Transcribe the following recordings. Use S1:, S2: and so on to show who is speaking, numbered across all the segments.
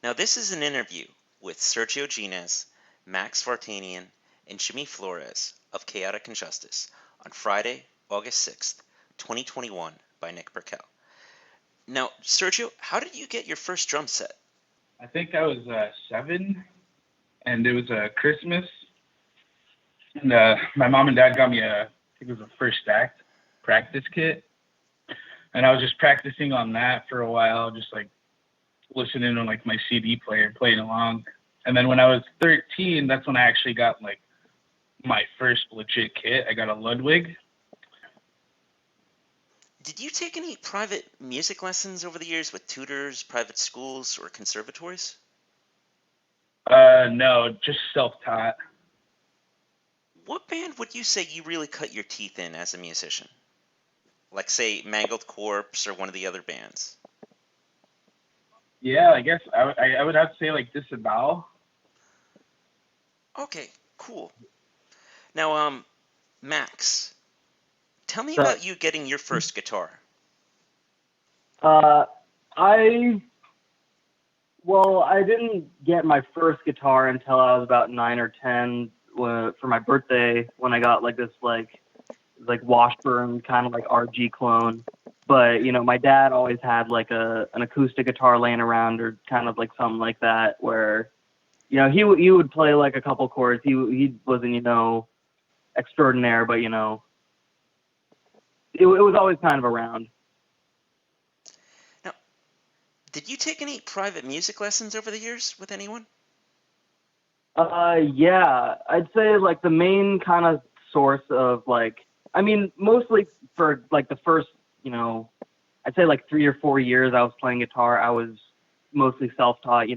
S1: Now, this is an interview with Sergio Ginez, Max Vartanian, and Jimmy Flores of Chaotic Injustice on Friday, August 6th, 2021 by Nick Perkel. Now, Sergio, how did you get your first drum set?
S2: I think I was 7, and it was Christmas, and my mom and dad got me I think it was a first act practice kit, and I was just practicing on that for a while, just like listening to like my CD player, playing along. And then when I was 13, that's when I actually got like my first legit kit. I got a Ludwig.
S1: Did you take any private music lessons over the years with tutors, private schools, or conservatories?
S2: No, just self-taught.
S1: What band would you say you really cut your teeth in as a musician? Like, say, Mangled Corpse or one of the other bands?
S2: Yeah, I guess I would have to say like Disavow.
S1: Okay, cool. Now, Max, tell me
S3: So,
S1: about you getting your first guitar.
S3: uh, I I didn't get my first guitar until I was about 9 or 10 for my birthday when I got like this like Washburn kind of like RG clone. But my dad always had like an acoustic guitar laying around or kind of like something like that where he would play like a couple chords. He wasn't extraordinaire, but it was always kind of around.
S1: Now, did you take any private music lessons over the years with anyone?
S3: Yeah, I'd say like the main kind of source of like, I mean, mostly for like the first, I'd say like 3 or 4 years I was playing guitar. I was mostly self-taught.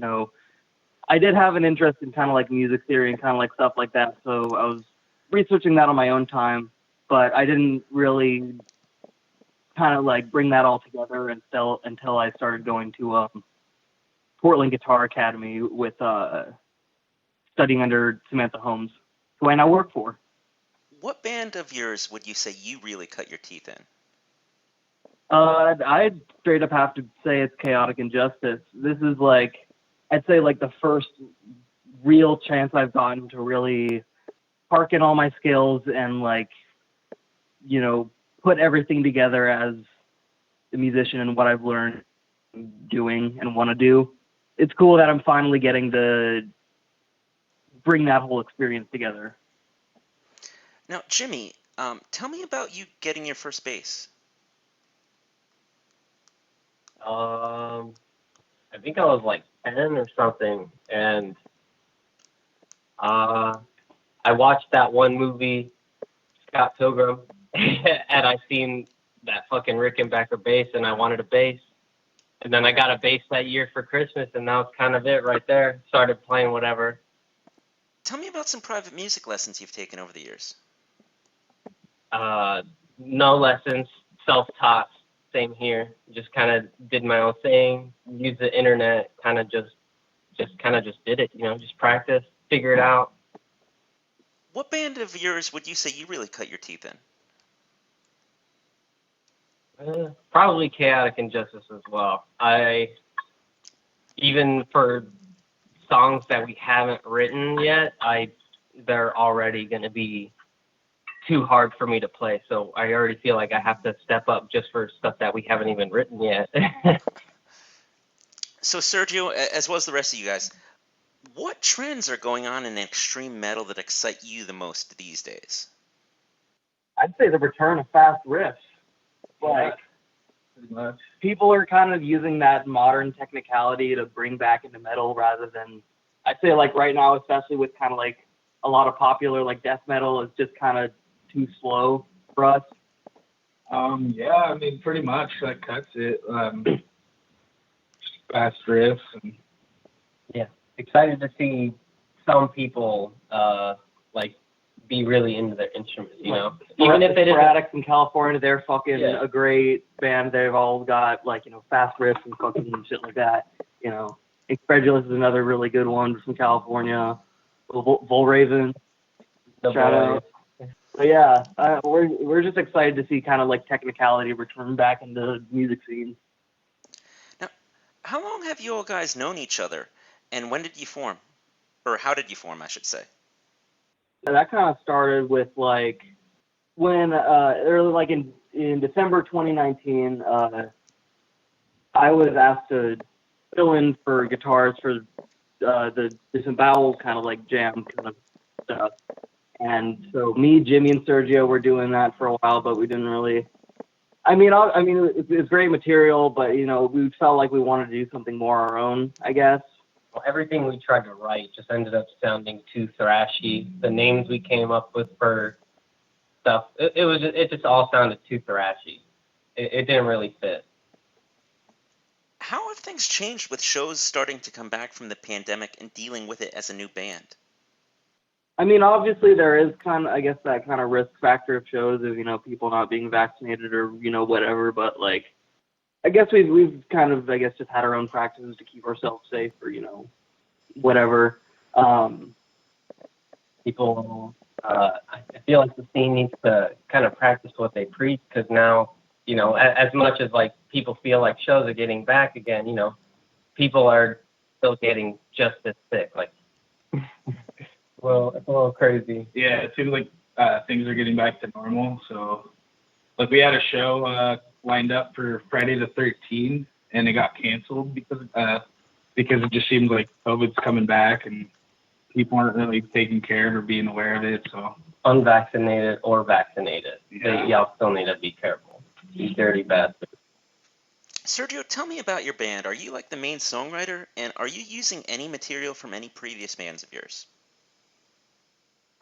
S3: I did have an interest in kind of like music theory and kind of like stuff like that. So I was researching that on my own time, but I didn't really kind of like bring that all together until I started going to Portland Guitar Academy with studying under Samantha Holmes, who I now work for.
S1: What band of yours would you say you really cut your teeth in?
S3: I'd straight up have to say it's Chaotic Injustice. This is like, I'd say like the first real chance I've gotten to really park in all my skills and like, put everything together as a musician and what I've learned doing and want to do. It's cool that I'm finally getting to bring that whole experience together.
S1: Now, Jimmy, tell me about you getting your first bass.
S4: I think I was like 10 or something, and I watched that one movie, Scott Pilgrim, and I seen that fucking Rickenbacker bass, and I wanted a bass. And then I got a bass that year for Christmas, and that was kind of it right there. Started playing whatever.
S1: Tell me about some private music lessons you've taken over the years.
S4: No lessons, self-taught, same here. Just kind of did my own thing, used the internet, kind of just did it, just practice, figure it out.
S1: What band of yours would you say you really cut your teeth in?
S4: Probably Chaotic Injustice as well. Even for songs that we haven't written yet, they're already going to be too hard for me to play. So I already feel like I have to step up just for stuff that we haven't even written yet.
S1: So, Sergio, as well as the rest of you guys, what trends are going on in extreme metal that excite you the most these days?
S3: I'd say the return of fast riffs. Like,
S2: Pretty much.
S3: people are kind of using that modern technicality to bring back into metal rather than, I'd say like right now, especially with kind of like a lot of popular like death metal is just kind of too slow for us.
S2: Yeah, I mean, pretty much that cuts it. Fast riffs and
S4: Yeah, excited to see some people like be really into their instruments, even if it isn't.
S3: Sporadics in California, they're fucking
S4: Yeah.
S3: a great band. They've all got like fast riffs and fucking shit like that. Incredulous is another really good one from California. Volraven,
S4: The
S3: shout
S4: boys.
S3: out. But yeah, we're just excited to see kind of like technicality return back into the music scene.
S1: Now, How long have you all guys known each other, and when did you form? Or how did you form, I should say?
S3: That kind of started with like when early like in December 2019, I was asked to fill in for guitars for the disembowel kind of like jam kind of stuff. And so me, Jimmy, and Sergio were doing that for a while, but we didn't really. I mean, it's great material, but you know, we felt like we wanted to do something more our own, I guess.
S4: Well, everything we tried to write just ended up sounding too thrashy. The names we came up with for stuff, it just all sounded too thrashy. It didn't really fit.
S1: How have things changed with shows starting to come back from the pandemic and dealing with it as a new band?
S3: I mean, obviously there is kind of, I guess, that kind of risk factor of shows of, you know, people not being vaccinated or, you know, whatever. But like, I guess we've kind of, I guess, just had our own practices to keep ourselves safe or, you know, whatever.
S4: People, I feel like the scene needs to kind of practice what they preach, because now, you know, as much as like people feel like shows are getting back again, you know, people are still getting just as sick. Like, well, it's a little crazy.
S2: Yeah, it seems like things are getting back to normal. So, like, we had a show lined up for Friday the 13th, and it got canceled because it just seems like COVID's coming back, and people aren't really taking care of or being aware of it. So,
S4: Unvaccinated or vaccinated,
S2: Yeah.
S4: y'all still need to be careful. You dirty bastards.
S1: Sergio, tell me about your band. Are you like the main songwriter, and are you using any material from any previous bands of yours?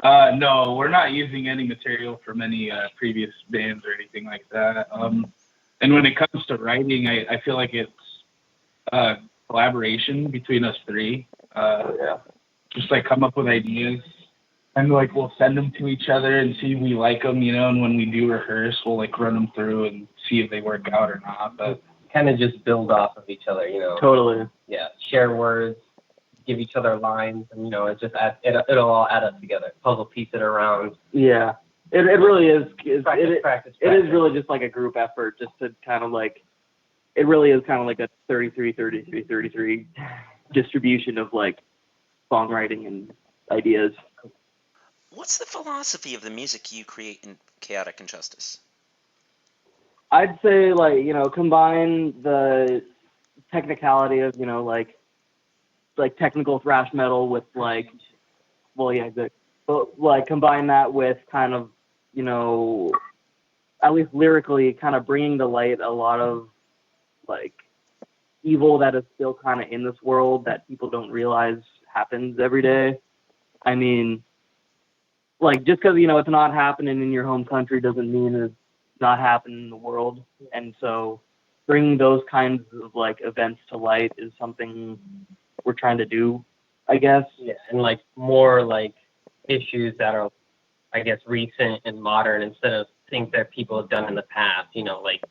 S2: no, we're not using any material from any previous bands or anything like that. And when it comes to writing, I feel like it's collaboration between us three. Just like come up with ideas, and like we'll send them to each other and see if we like them, you know. And when we do rehearse, we'll like run them through and see if they work out or not. But
S4: Kind of just build off of each other, you know.
S3: Totally.
S4: Yeah, share words, give each other lines, and you know, it'll all add up together. Puzzle piece it around.
S3: Yeah. It really is.
S4: Practice.
S3: It is really just like a group effort, just to kind of like. It really is kind of like a 33 distribution of like songwriting and ideas.
S1: What's the philosophy of the music you create in Chaotic Injustice?
S3: I'd say like, you know, combine the technicality of, you know, like technical thrash metal with like, well, yeah, but like combine that with kind of, you know, at least lyrically kind of bringing to light a lot of like evil that is still kind of in this world that people don't realize happens every day. I mean, like, just because, you know, it's not happening in your home country doesn't mean it's not happening in the world. And so bringing those kinds of like events to light is something we're trying to do, I guess.
S4: Yeah, and like more like issues that are, I guess, recent and modern, instead of things that people have done in the past. You know, like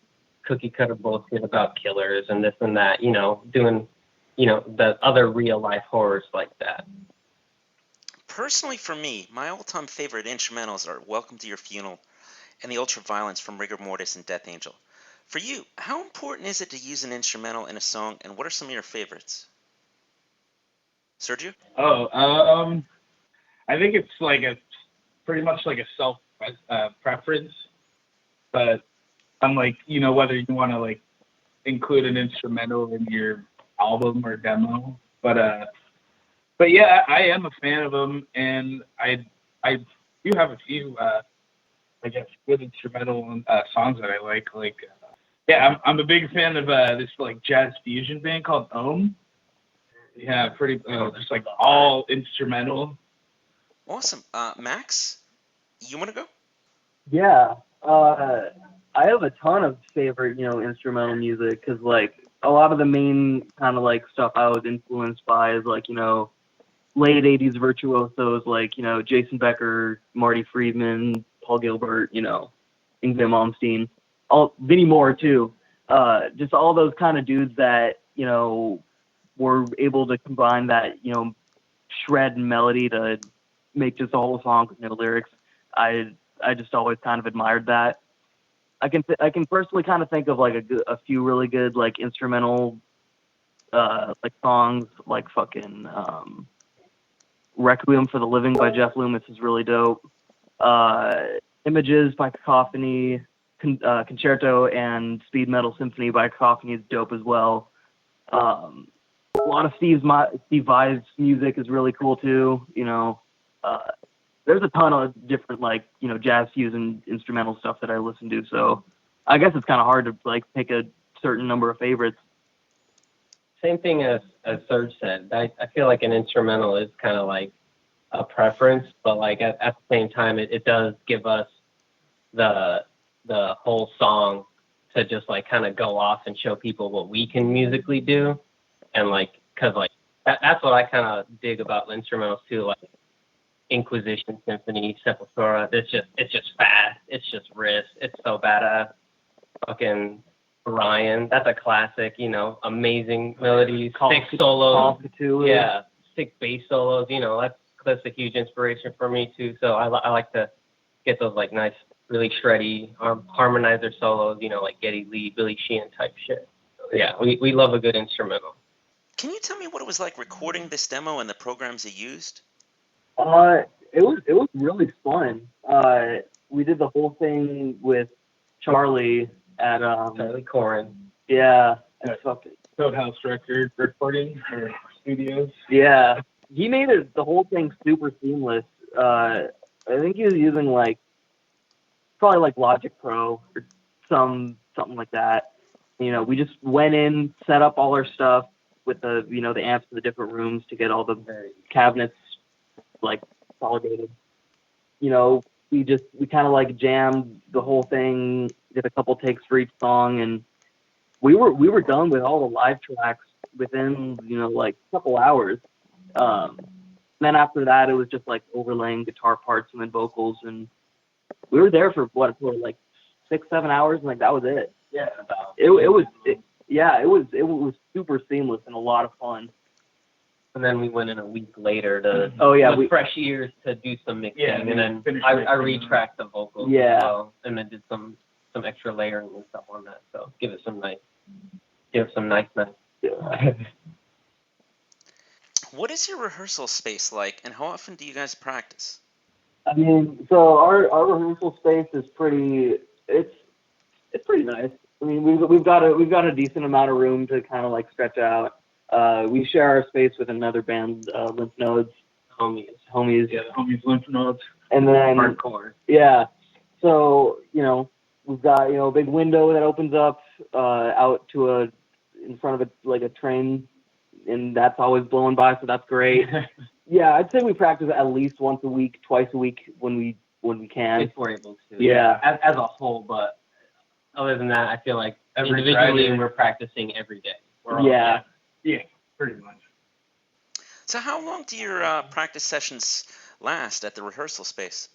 S4: cookie cutter bullshit about killers and this and that. You know, doing, you know, the other real life horrors like that.
S1: Personally, for me, my all-time favorite instrumentals are Welcome to Your Funeral and the Ultraviolence from Rigor Mortis and Death Angel. For you, how important is it to use an instrumental in a song, and what are some of your favorites? Sergio?
S2: I think it's like pretty much like a self preference, but I'm like, you know, whether you want to like include an instrumental in your album or demo, but yeah, I am a fan of them, and I do have a few I guess good instrumental songs that I like. Like yeah, I'm a big fan of this like jazz fusion band called Ohm. Yeah, pretty just like all instrumental.
S1: Awesome. Max, you want to go?
S3: Yeah. I have a ton of favorite, you know, instrumental music, because like a lot of the main kind of like stuff I was influenced by is like, you know, late 80s virtuosos like, you know, Jason Becker, Marty Friedman, Paul Gilbert, you know, Yngwie Malmsteen, Vinnie Moore too. Just all those kind of dudes that, you know, were able to combine that, you know, shred and melody to make just a whole song with no lyrics. I just always kind of admired that. I can personally kind of think of like a few really good like instrumental like songs like fucking Requiem for the Living by Jeff Loomis is really dope. Images by Cacophony, Concerto and Speed Metal Symphony by Cacophony is dope as well. A lot of Steve Vai's music is really cool too. There's a ton of different jazz fusion instrumental stuff that I listen to. So I guess it's kind of hard to pick a certain number of favorites.
S4: Same thing as Serge said. I feel like an instrumental is kind of like a preference, but at the same time, it does give us the whole song to just kind of go off and show people what we can musically do, and because that's what I kind of dig about the instrumentals too, like Inquisition Symphony, Sepultura. It's just fast. It's just riffs. It's so badass. Fucking Ryan, that's a classic. Amazing melodies, sick solos. Yeah, sick bass solos. That's a huge inspiration for me too. So I like to get those nice, really shreddy harmonizer solos. Like Geddy Lee, Billy Sheehan type shit. So, yeah, we love a good instrumental.
S1: Can you tell me what it was like recording this demo and the programs you used?
S3: It was really fun. We did the whole thing with Charlie at
S4: Charlie Corin.
S3: Yeah, that's fucking
S2: Roadhouse Record recording or studios.
S3: Yeah, he made the whole thing super seamless. I think he was using probably Logic Pro or something like that. We just went in, set up all our stuff with the the amps in the different rooms to get all the cabinets consolidated. We kind of jammed the whole thing, did a couple takes for each song, and we were done with all the live tracks within a couple hours. Then after that, it was just overlaying guitar parts and then vocals, and we were there for 6-7 hours, and that was it.
S4: Yeah,
S3: it was super seamless and a lot of fun.
S4: And then we went in a week later to with fresh ears to do some mixing, and then I retracked the vocals as well, and then did some extra layering and stuff on that. So give it some nice.
S1: What is your rehearsal space like, and how often do you guys practice?
S3: I mean, so our rehearsal space is pretty. It's pretty nice. I mean, we've got a decent amount of room to kind of stretch out. We share our space with another band, Lymph Nodes. Homies.
S2: Yeah, the Homies Lymph Nodes.
S3: And then
S4: hardcore.
S3: Yeah. So we've got a big window that opens up out to in front of a train, and that's always blowing by, so that's great. Yeah, I'd say we practice at least once a week, twice a week when we can.
S4: If we're able to.
S3: Yeah.
S4: As a whole, but other than that, I feel like
S2: Every
S4: individually
S2: Friday.
S4: we're practicing every day.
S3: Yeah,
S2: pretty much.
S1: So how long do your practice sessions last at the rehearsal space?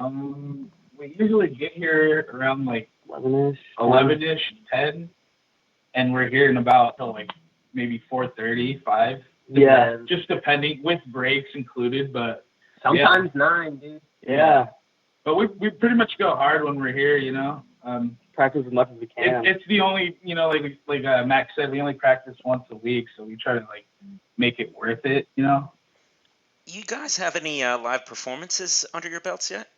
S2: We usually get here around 11-ish, 10, and we're here in about till maybe 4:30, 5.
S3: Yeah.
S2: Just depending, with breaks included, but
S4: sometimes 9, dude.
S3: Yeah.
S2: But we pretty much go hard when we're here,
S3: Practice as much as we can.
S2: It's the only, like Max said, we only practice once a week, so we try to make it worth it,
S1: You guys have any live performances under your belts yet?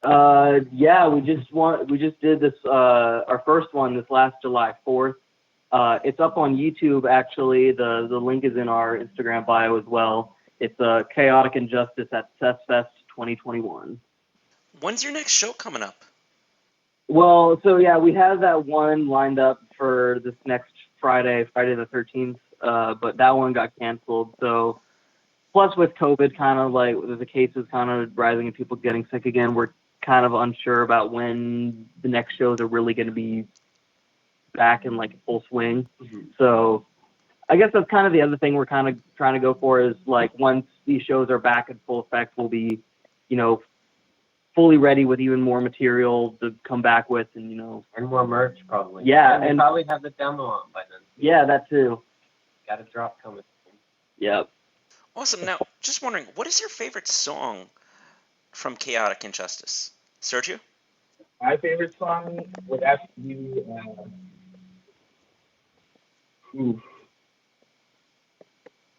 S3: Yeah, we just did this our first one this last July 4th. It's up on YouTube actually. The link is in our Instagram bio as well. It's Chaotic Injustice at Fest 2021.
S1: When's your next show coming up?
S3: Well, so yeah, we have that one lined up for this next Friday the 13th, but that one got canceled. So plus with COVID kind of with the cases kind of rising and people getting sick again, we're kind of unsure about when the next shows are really going to be back in full swing. Mm-hmm. So I guess that's kind of the other thing we're kind of trying to go for is once these shows are back in full effect, we'll be, fully ready with even more material to come back with and
S4: more merch probably.
S3: Yeah,
S4: and probably have the demo on by then.
S3: Yeah, that too.
S4: Got a drop coming.
S3: Yep.
S1: Awesome. Now, just wondering, what is your favorite song from Chaotic Injustice? Sergio?
S2: My favorite song would have to be Ooh.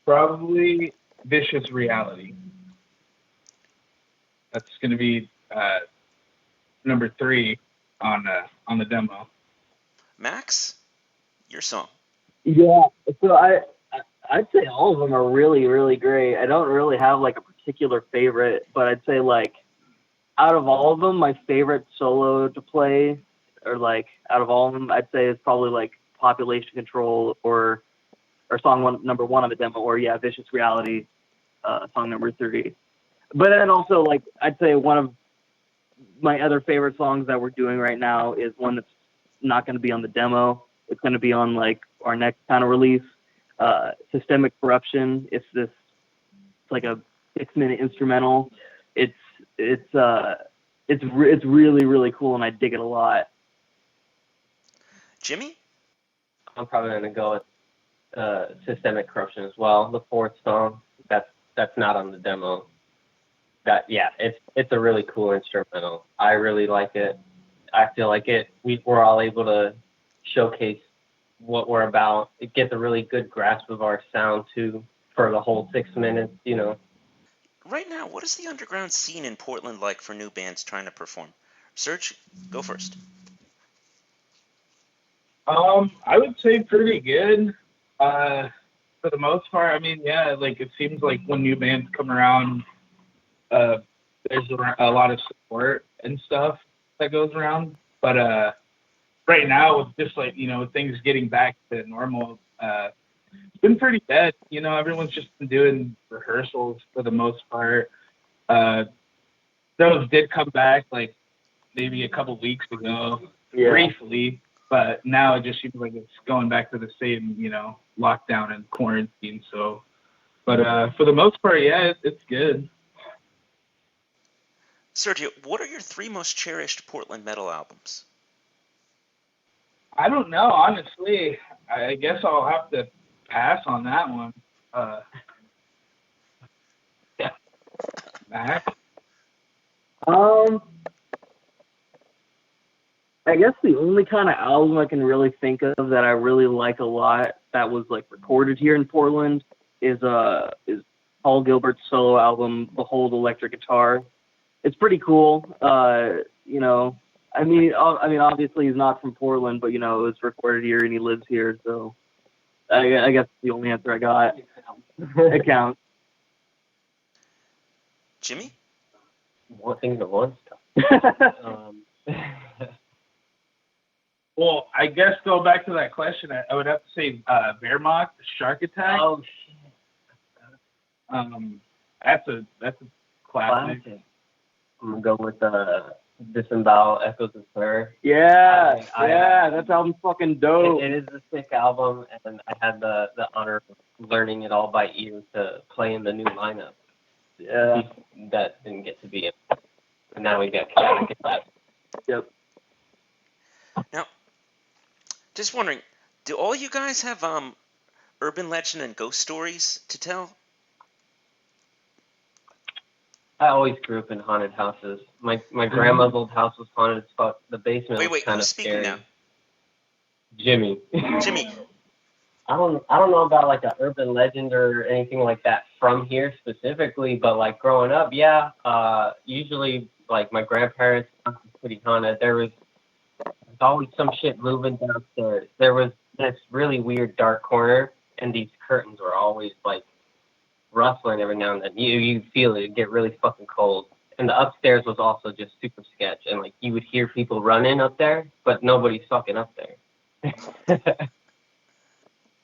S2: Probably Vicious Reality. That's going to be number 3 on the demo.
S1: Max, your song.
S3: Yeah, so I'd say all of them are really, really great. I don't really have like a particular favorite, but I'd say like out of all of them, my favorite solo to play, or like out of all of them, I'd say is probably like Population Control or song number 1 on the demo, or yeah, Vicious Reality, song number 3. But then also like I'd say one of my other favorite songs that we're doing right now is one that's not going to be on the demo. It's going to be on like our next kind of release, Systemic Corruption. It's like a 6-minute instrumental. It's really, really cool, and I dig it a lot.
S1: Jimmy?
S4: I'm probably gonna go with Systemic Corruption as well. The 4th song. That's not on the demo. It's a really cool instrumental. I really like it. I feel like we're all able to showcase what we're about. It gets a really good grasp of our sound too for the whole 6 minutes, you know.
S1: Right now, what is the underground scene in Portland like for new bands trying to perform? Serge, go first.
S2: I would say pretty good. For the most part, I mean, yeah, like it seems like when new bands come around, there's a lot of support and stuff that goes around. But right now, with just like, you know, things getting back to normal, it's been pretty dead. You know, everyone's just been doing rehearsals for the most part. Those did come back like maybe a couple weeks ago, briefly, but now it just seems like it's going back to the same, you know, lockdown and quarantine. So, but for the most part, yeah, it's good.
S1: Sergio, what are your 3 most cherished Portland metal albums?
S2: I don't know, honestly. I guess I'll have to pass on that one. Max?
S3: I guess the only kind of album I can really think of that I really like a lot that was like recorded here in Portland is Paul Gilbert's solo album, Behold Electric Guitar. It's pretty cool. You know, I mean, obviously he's not from Portland, but you know, it was recorded here and he lives here, so I guess the only answer I got. It counts.
S1: Jimmy?
S4: One thing to one stuff.
S2: Well, I guess go back to that question. I would have to say Wehrmacht, Shark Attack.
S4: Oh
S2: shit. That's a classic.
S4: I'm gonna go with Disembowel Echoes of Prayer.
S3: Yeah, that album's fucking dope.
S4: It is a sick album, and I had the honor of learning it all by ear to play in the new lineup.
S3: Yeah.
S4: That didn't get to be in. And now we got Chaotic left.
S3: Yep.
S1: Now, just wondering, do all you guys have urban legend and ghost stories to tell?
S4: I always grew up in haunted houses. My grandma's old house was haunted as fuck. The basement was kind of
S1: who's speaking
S4: scary.
S1: now?
S4: Jimmy.
S1: Jimmy.
S4: I don't know about like an urban legend or anything like that from here specifically, but like growing up, yeah. Usually like my grandparents' house was pretty haunted. There's always some shit moving downstairs. There was this really weird dark corner, and these curtains were always like rustling every now and then. You feel it get really fucking cold. And the upstairs was also just super sketch, and like you would hear people running up there, but nobody's fucking up there.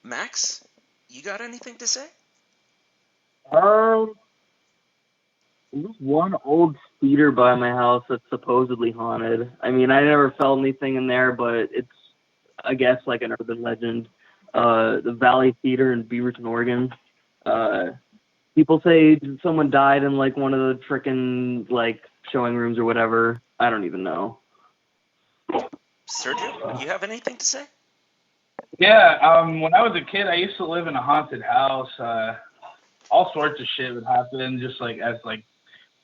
S1: Max, you got anything to say?
S3: There's one old theater by my house that's supposedly haunted. I mean, I never felt anything in there, but it's, I guess, like an urban legend. The Valley Theater in Beaverton, Oregon. People say someone died in like one of the frickin' like showing rooms or whatever. I don't even know.
S1: Sergio, you have anything to say?
S2: Yeah, when I was a kid, I used to live in a haunted house. All sorts of shit would happen, just like as like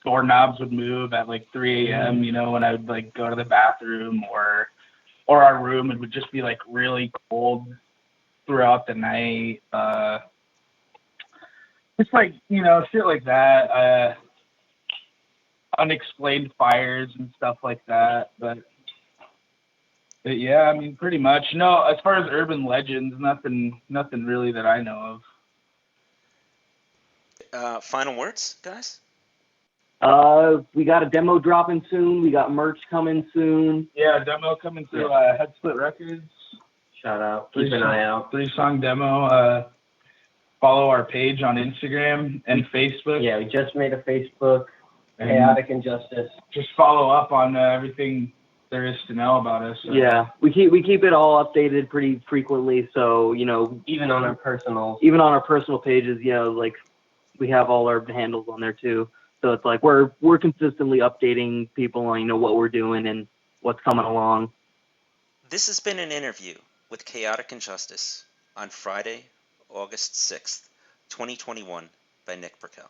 S2: doorknobs would move at like 3 a.m. You know, when I would like go to the bathroom or our room, it would just be like really cold. throughout the night. Just like, you know, shit like that. Unexplained fires and stuff like that. But yeah, I mean, pretty much. No, as far as urban legends, nothing really that I know of.
S1: Final words, guys?
S3: We got a demo dropping soon. We got merch coming soon.
S2: Yeah, demo coming through Head Split Records.
S4: Shout out. Keep an eye out.
S2: 3-song demo. Follow our page on Instagram and Facebook.
S4: Yeah, we just made a Facebook. Chaotic Injustice.
S2: Just follow up on everything there is to know about us. So.
S3: Yeah, we keep it all updated pretty frequently. So, you know,
S4: Even on our personal
S3: pages, you know, like we have all our handles on there too. So it's like we're consistently updating people on, you know, what we're doing and what's coming along.
S1: This has been an interview with Chaotic Injustice on Friday, August 6th, 2021 by Nick Perkel.